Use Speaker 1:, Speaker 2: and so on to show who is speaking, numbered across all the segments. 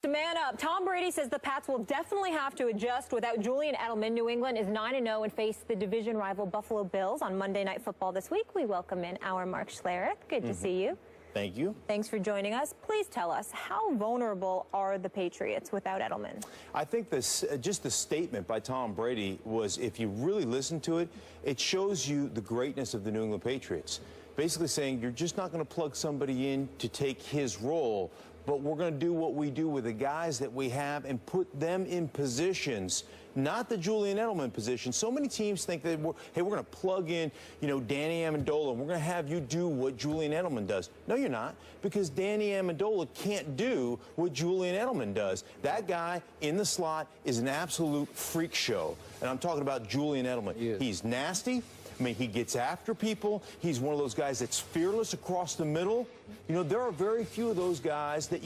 Speaker 1: Man up. Tom Brady says the Pats will definitely have to adjust without Julian Edelman. New England is 9-0 and face the division rival Buffalo Bills on Monday Night Football this week. We welcome in our Mark Schlereth. Good to see you.
Speaker 2: Thank you.
Speaker 1: Thanks for joining us. Please tell us, how vulnerable are the Patriots without Edelman?
Speaker 2: I think this, just the statement by Tom Brady was, if you really listen to it, it shows you the greatness of the New England Patriots. Basically saying you're just not going to plug somebody in to take his role, but we're going to do what we do with the guys that we have and put them in positions, not the Julian Edelman position. So many teams think that, hey, we're going to plug in, Danny Amendola, and we're going to have you do what Julian Edelman does. No, you're not, because Danny Amendola can't do what Julian Edelman does. That guy in the slot is an absolute freak show, and I'm talking about Julian Edelman. He's nasty. I mean, he gets after people. He's one of those guys that's fearless across the middle. There are very few of those guys that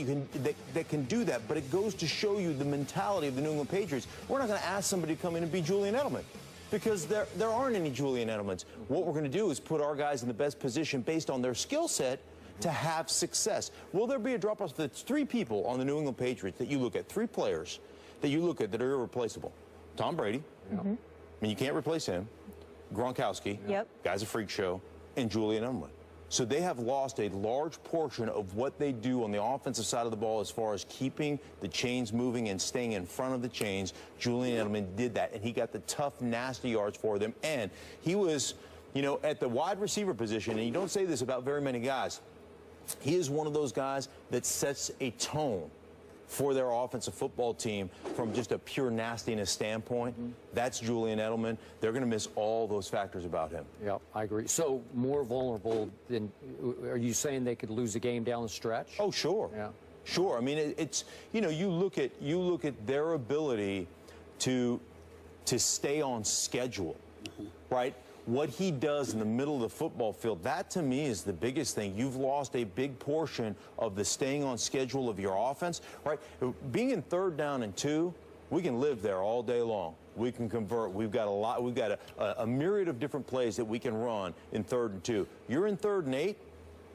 Speaker 2: that can do that, but it goes to show you the mentality of the New England Patriots. We're not going to ask somebody to come in and be Julian Edelman, because there aren't any Julian Edelmans. What we're going to do is put our guys in the best position based on their skill set to have success. Will there be a drop-off? There's three people on the New England Patriots that you look at, three players that you look at that are irreplaceable. Tom Brady. I mean, you can't replace him. Gronkowski, guy's a freak show, and Julian Edelman. So they have lost a large portion of what they do on the offensive side of the ball as far as keeping the chains moving and staying in front of the chains. Julian Edelman did that, and he got the tough, nasty yards for them. And he was, at the wide receiver position, and you don't say this about very many guys, he is one of those guys that sets a tone for their offensive football team from just a pure nastiness standpoint. That's Julian Edelman. They're going to miss all those factors about him.
Speaker 3: Yeah, I agree. So more vulnerable than, are you saying they could lose a game down the stretch?
Speaker 2: Oh, sure. Yeah. Sure. I mean, it's, you look at their ability to stay on schedule, right? What he does in the middle of the football field, that to me is the biggest thing. You've lost a big portion of the staying on schedule of your offense, right? Being in 3rd down and 2, we can live there all day long. We can convert. We've got a myriad of different plays that we can run in 3rd and 2. You're in 3rd and 8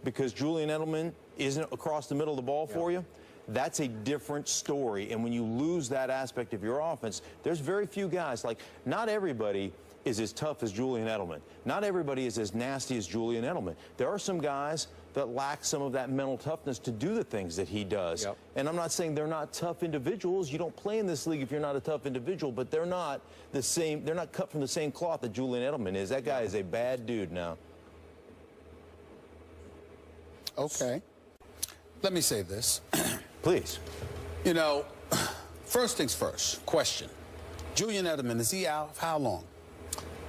Speaker 2: because Julian Edelman isn't across the middle of the ball for you. That's a different story. And when you lose that aspect of your offense, there's very few guys. Like, not everybody is as tough as Julian Edelman. Not everybody is as nasty as Julian Edelman. There are some guys that lack some of that mental toughness to do the things that he does. And I'm not saying they're not tough individuals. You don't play in this league if you're not a tough individual, but they're not the same. They're not cut from the same cloth that Julian Edelman is. That guy is a bad dude now.
Speaker 4: Okay. Let me say this.
Speaker 2: Please.
Speaker 4: First things first, question. Julian Edelman, is he out? How long?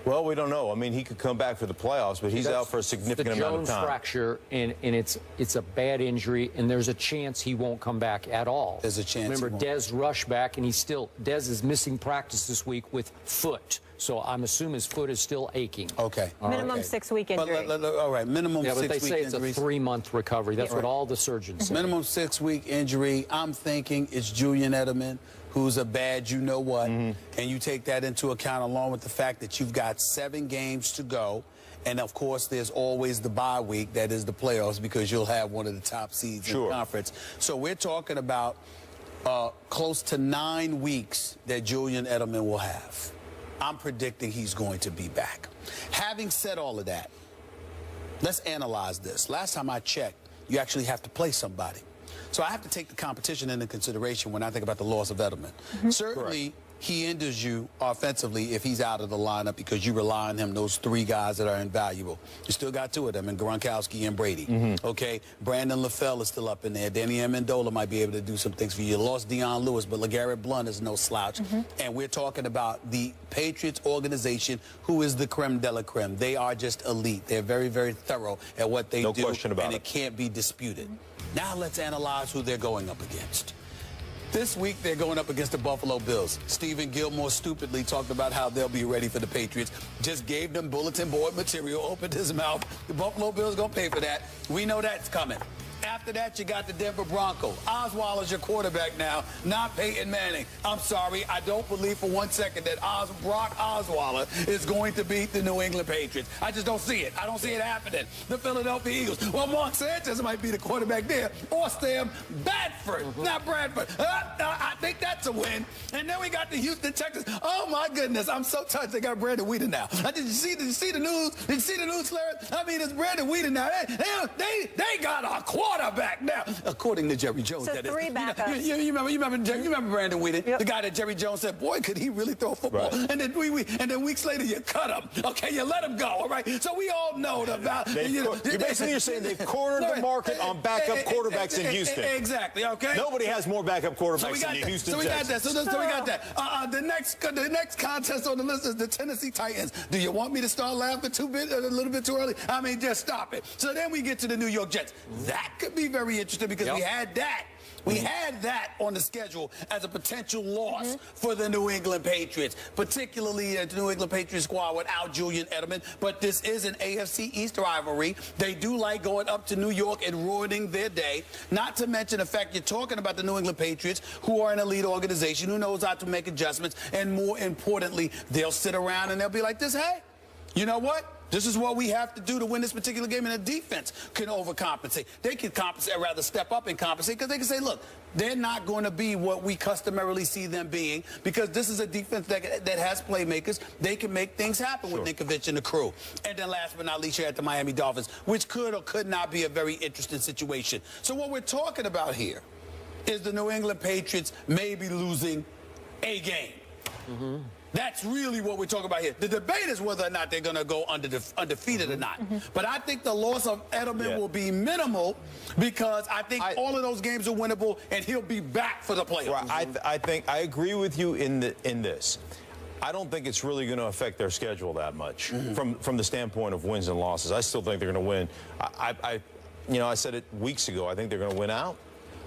Speaker 2: Well, we don't know. I mean, he could come back for the playoffs, but he's out for a significant amount of time.
Speaker 3: The Jones fracture, and it's a bad injury, and there's a chance he won't come back at all.
Speaker 4: There's a chance.
Speaker 3: Remember, Dez rushed back, and Dez is missing practice this week with foot. So I'm assuming his foot is still aching.
Speaker 4: Okay.
Speaker 1: Minimum 6-week injury.
Speaker 4: All right, minimum 6-week injury.
Speaker 3: But they say it's a 3-month recovery. That's what all the surgeons say.
Speaker 4: Minimum 6-week injury. I'm thinking it's Julian Edelman, who's a bad you-know-what, and you take that into account along with the fact that you've got 7 games to go, and of course there's always the bye week, that is the playoffs, because you'll have one of the top seeds in the conference. So we're talking about close to 9 weeks that Julian Edelman will have. I'm predicting he's going to be back. Having said all of that, let's analyze this. Last time I checked, you actually have to play somebody. So I have to take the competition into consideration when I think about the loss of Edelman. Certainly, he hinders you offensively if he's out of the lineup because you rely on him, those 3 guys that are invaluable. You still got 2 of them, and Gronkowski and Brady. Okay, Brandon LaFell is still up in there. Danny Amendola might be able to do some things for you. You lost Deion Lewis, but LeGarrette Blount is no slouch. And we're talking about the Patriots organization, who is the creme de la creme. They are just elite. They're very, very thorough at what they do.
Speaker 2: No question about it.
Speaker 4: And it can't be disputed. Now let's analyze who they're going up against. This week, they're going up against the Buffalo Bills. Stephen Gilmore stupidly talked about how they'll be ready for the Patriots. Just gave them bulletin board material, opened his mouth. The Buffalo Bills going to pay for that. We know that's coming. After that, you got the Denver Broncos. Osweiler's your quarterback now, not Peyton Manning. I'm sorry, I don't believe for 1 second that Brock Osweiler is going to beat the New England Patriots. I just don't see it. I don't see it happening. The Philadelphia Eagles. Well, Mark Sanchez might be the quarterback there, or Sam Bradford, not Bradford. I think that's a win. And then we got the Houston Texans. Oh my goodness, I'm so touched. They got Brandon Whedon now. Did you see the news? Did you see the news, Larry? I mean, it's Brandon Whedon now. They got a quarterback now, according to Jerry Jones.
Speaker 1: So
Speaker 4: that
Speaker 1: three backups.
Speaker 4: You remember Brandon Whedon,
Speaker 1: yep.
Speaker 4: the guy that Jerry Jones said, boy, could he really throw a football? Right. And then weeks later you cut him. Okay, you let him go. All right. So we all know about.
Speaker 2: You're saying they've cornered the market on backup quarterbacks in Houston.
Speaker 4: Exactly. Okay.
Speaker 2: Nobody has more backup quarterbacks than the Houston Texans.
Speaker 4: So we got that. The next contest on the list is the Tennessee Titans. Do you want me to start laughing a little bit too early? I mean, just stop it. So then we get to the New York Jets. That could be very interesting because we had that. We had that on the schedule as a potential loss for the New England Patriots, particularly the New England Patriots squad without Julian Edelman. But this is an AFC East rivalry. They do like going up to New York and ruining their day. Not to mention the fact you're talking about the New England Patriots, who are an elite organization, who knows how to make adjustments. And more importantly, they'll sit around and they'll be like this, hey, you know what? This is what we have to do to win this particular game, and the defense can overcompensate. They can compensate, rather step up and compensate, because they can say, look, they're not going to be what we customarily see them being, because this is a defense that has playmakers. They can make things happen with Ninkovich and the crew. And then last but not least, you're at the Miami Dolphins, which could or could not be a very interesting situation. So what we're talking about here is the New England Patriots maybe losing a game. That's really what we're talking about here. The debate is whether or not they're going to go undefeated or not. But I think the loss of Edelman will be minimal, because I think all of those games are winnable, and he'll be back for the playoffs.
Speaker 2: Right. I think I agree with you in this. I don't think it's really going to affect their schedule that much from the standpoint of wins and losses. I still think they're going to win. I said it weeks ago. I think they're going to win out.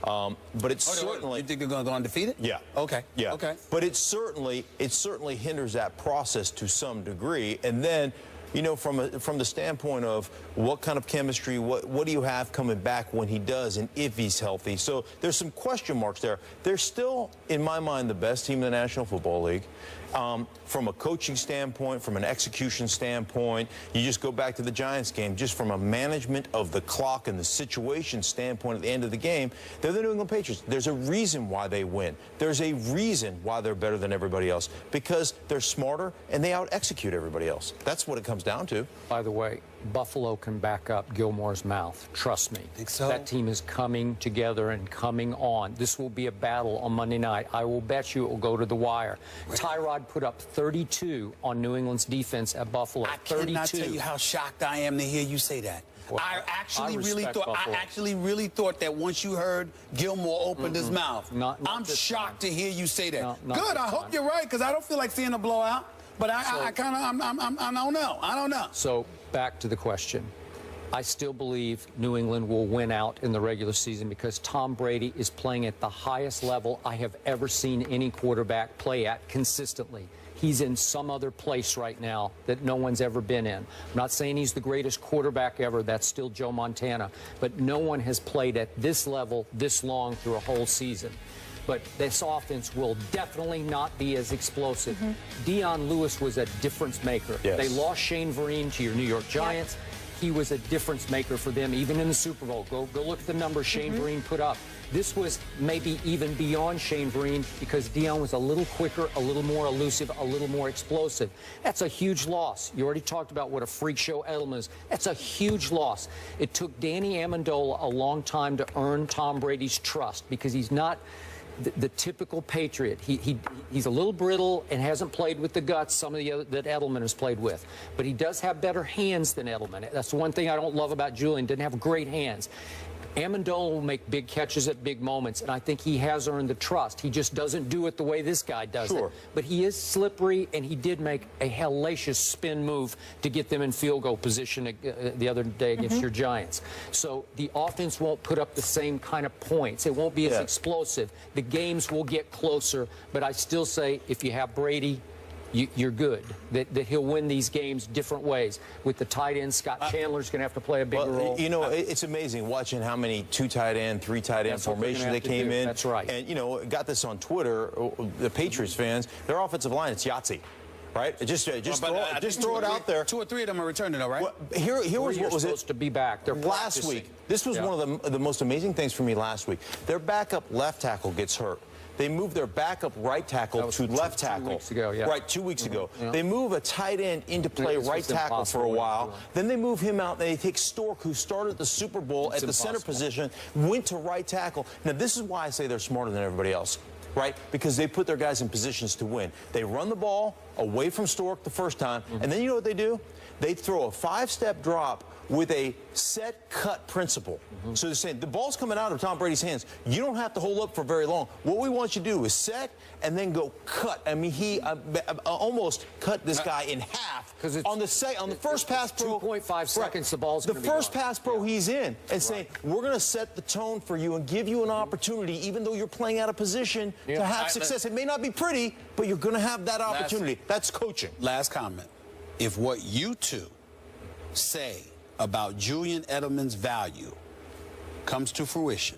Speaker 2: But it's certainly.
Speaker 4: You think they're going to go undefeated?
Speaker 2: Yeah.
Speaker 4: Okay.
Speaker 2: Yeah.
Speaker 4: Okay.
Speaker 2: But it certainly hinders that process to some degree. And then, from the standpoint of what kind of chemistry, what do you have coming back when he does, and if he's healthy? So there's some question marks there. They're still, in my mind, the best team in the National Football League. From a coaching standpoint, from an execution standpoint, you just go back to the Giants game, just from a management of the clock and the situation standpoint at the end of the game, they're the New England Patriots. There's a reason why they win. There's a reason why they're better than everybody else, because they're smarter and they out-execute everybody else. That's what it comes down to.
Speaker 3: By the way, Buffalo can back up Gilmore's mouth. Trust me.
Speaker 4: Think so?
Speaker 3: That team is coming together and coming on. This will be a battle on Monday night. I will bet you it will go to the wire. Tyrod put up 32 on New England's defense at Buffalo.
Speaker 4: I cannot tell you how shocked I am to hear you say that.
Speaker 3: Well,
Speaker 4: I actually really thought that once you heard Gilmore opened his mouth. I'm shocked to hear you say that. Good. I hope you're right, because I don't feel like seeing a blowout. But I don't know. I don't know.
Speaker 3: So back to the question. I still believe New England will win out in the regular season, because Tom Brady is playing at the highest level I have ever seen any quarterback play at consistently. He's in some other place right now that no one's ever been in. I'm not saying he's the greatest quarterback ever. That's still Joe Montana. But no one has played at this level this long through a whole season. But this offense will definitely not be as explosive. Deion Lewis was a difference maker.
Speaker 2: Yes.
Speaker 3: They lost Shane Vereen to your New York Giants. He was a difference maker for them, even in the Super Bowl. Go look at the numbers Shane Vereen put up. This was maybe even beyond Shane Vereen, because Deion was a little quicker, a little more elusive, a little more explosive. That's a huge loss. You already talked about what a freak show Edelman is. That's a huge loss. It took Danny Amendola a long time to earn Tom Brady's trust, because he's not the typical Patriot. He's a little brittle and hasn't played with the guts some of the other that Edelman has played with. But he does have better hands than Edelman. That's the one thing I don't love about Julian. Didn't have great hands. Amendola will make big catches at big moments, and I think he has earned the trust. He just doesn't do it the way this guy does it. But he is slippery, and he did make a hellacious spin move to get them in field goal position the other day against your Giants. So the offense won't put up the same kind of points. It won't be as explosive. The games will get closer, but I still say if you have Brady, you're good. That he'll win these games different ways. With the tight end, Scott Chandler's going to have to play a bigger role.
Speaker 2: You know, it's amazing watching how many 2 tight end, 3 tight end formations they came in.
Speaker 3: That's right.
Speaker 2: And, you know, got this on Twitter, the Patriots fans, their offensive line, it's Yahtzee. Right? Just throw it out there.
Speaker 4: 2 or 3 of them are returning, though, right?
Speaker 2: Well, here was what was
Speaker 3: supposed to be back. They're
Speaker 2: last
Speaker 3: practicing.
Speaker 2: week. This was one of the most amazing things for me last week. Their backup left tackle gets hurt. They move their backup right tackle to left tackle.
Speaker 3: 2 weeks ago, yeah.
Speaker 2: Right, 2 weeks ago.
Speaker 3: Yeah.
Speaker 2: They move a tight end into play right tackle for a while. Then they move him out. They take Stork, who started the Super Bowl at the center position, went to right tackle. Now, this is why I say they're smarter than everybody else. Right? Because they put their guys in positions to win. They run the ball away from Stork the first time, and then you know what they do? They throw a 5-step drop with a set cut principle. So they're saying the ball's coming out of Tom Brady's hands. You don't have to hold up for very long. What we want you to do is set and then go cut. I mean, he almost cut this guy in half on the first pass pro.
Speaker 3: 2.5 seconds, the ball's
Speaker 2: the first pass pro he's in, and saying we're going to set the tone for you and give you an opportunity, even though you're playing out of position, to have success. It may not be pretty, but you're going to have that opportunity. That's coaching.
Speaker 4: Last comment. If what you two say about Julian Edelman's value comes to fruition,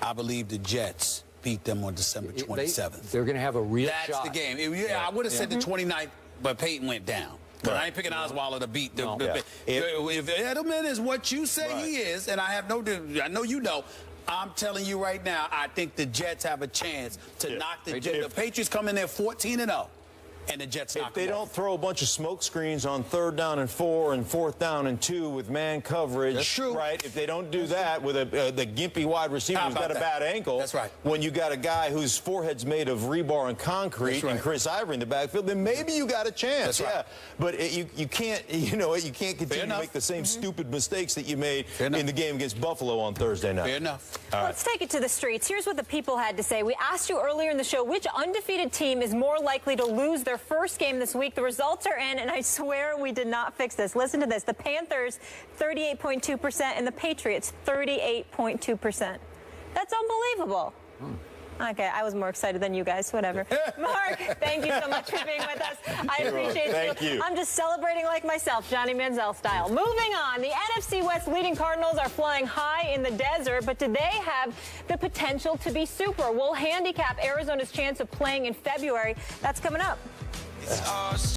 Speaker 4: I believe the Jets beat them on December 27th.
Speaker 3: They're going to have a real shot.
Speaker 4: That's the game. I would have said the 29th, but Peyton went down. But I ain't picking Osweiler to beat the if Edelman is what you say he is, and I know you know, I'm telling you right now, I think the Jets have a chance to knock the Jets. The Patriots come in there 14-0. And the Jets knock them off.
Speaker 2: If they don't throw a bunch of smoke screens on 3rd down and 4 and 4th down and 2 with man coverage,
Speaker 4: that's true.
Speaker 2: Right? If they don't do that with the gimpy wide receiver who's got a bad ankle,
Speaker 4: that's right.
Speaker 2: When you got a guy whose forehead's made of rebar and concrete and Chris Ivory in the backfield, then maybe you got a chance.
Speaker 4: That's right.
Speaker 2: But you can't, you know, you can't continue to make the same stupid mistakes that you made in the game against Buffalo on Thursday night.
Speaker 4: Fair enough.
Speaker 1: Let's take it to the streets. Here's what the people had to say. We asked you earlier in the show which undefeated team is more likely to lose their first game this week. The results are in, and I swear we did not fix this. Listen to this. The Panthers, 38.2%, and the Patriots, 38.2%. That's unbelievable. Okay, I was more excited than you guys. Whatever. Mark, thank you so much for being with us. I appreciate
Speaker 2: Thank you.
Speaker 1: I'm just celebrating like myself, Johnny Manziel style. Moving on, the NFC West leading Cardinals are flying high in the desert, but do they have the potential to be super? We'll handicap Arizona's chance of playing in February. That's coming up.